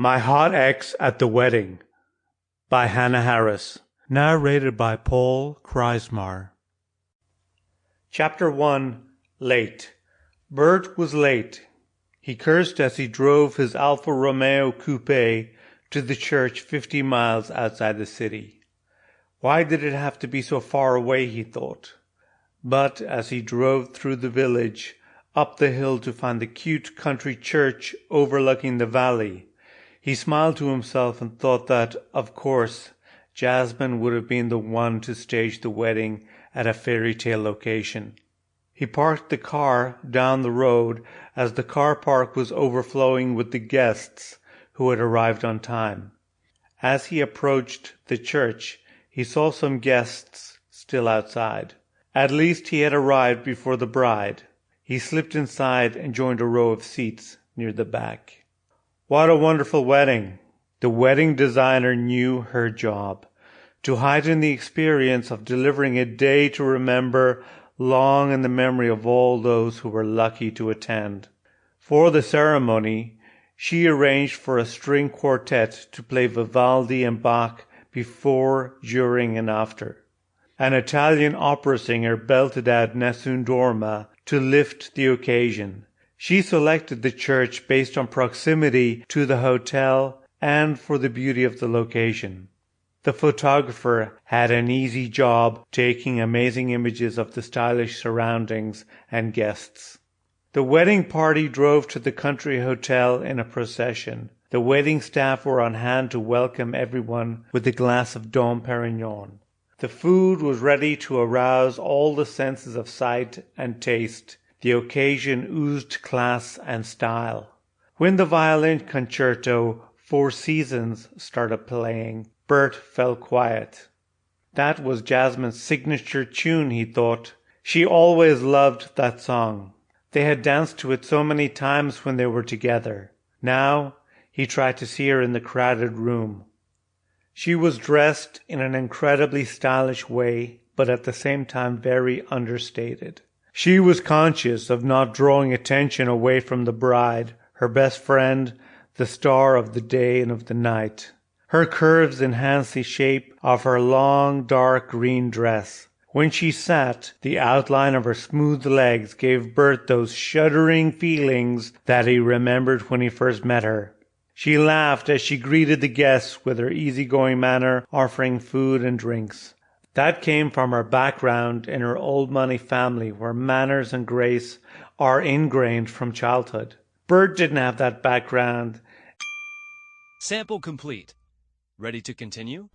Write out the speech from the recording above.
My Hot Ex at the Wedding by Hanna. Narrated by Kreismarr. Chapter 1. Late. Burt was late. He cursed as he drove his Alfa Romeo coupe to the church 50 miles outside the city. Why did it have to be so far away, he thought. But as he drove through the village, up the hill to find the cute country church overlooking the valley, he smiled to himself and thought that, of course, Jasmin would have been the one to stage the wedding at a fairy tale location. He parked the car down the road as the car park was overflowing with the guests who had arrived on time. As he approached the church, he saw some guests still outside. At least he had arrived before the bride. He slipped inside and joined a row of seats near the back. What a wonderful wedding! The wedding designer knew her job, to heighten the experience of delivering a day to remember long in the memory of all those who were lucky to attend. For the ceremony, she arranged for a string quartet to play Vivaldi and Bach before, during, and after. An Italian opera singer belted out Nessun Dorma to lift the occasion. She selected the church based on proximity to the hotel and for the beauty of the location. The photographer had an easy job taking amazing images of the stylish surroundings and guests. The wedding party drove to the country hotel in a procession. The wedding staff were on hand to welcome everyone with a glass of Dom Perignon. The food was ready to arouse all the senses of sight and taste. The occasion oozed class and style. When the violin concerto Four Seasons started playing, Burt fell quiet. That was Jasmin's signature tune, he thought. She always loved that song. They had danced to it so many times when they were together. Now he tried to see her in the crowded room. She was dressed in an incredibly stylish way, but at the same time very understated. She was conscious of not drawing attention away from the bride, her best friend, the star of the day and of the night. Her curves enhanced the shape of her long, dark green dress. When she sat, the outline of her smooth legs gave Burt those shuddering feelings that he remembered when he first met her. She laughed as she greeted the guests with her easygoing manner, offering food and drinks. That came from her background in her old money family where manners and grace are ingrained from childhood. Burt didn't have that background. Sample complete. Ready to continue?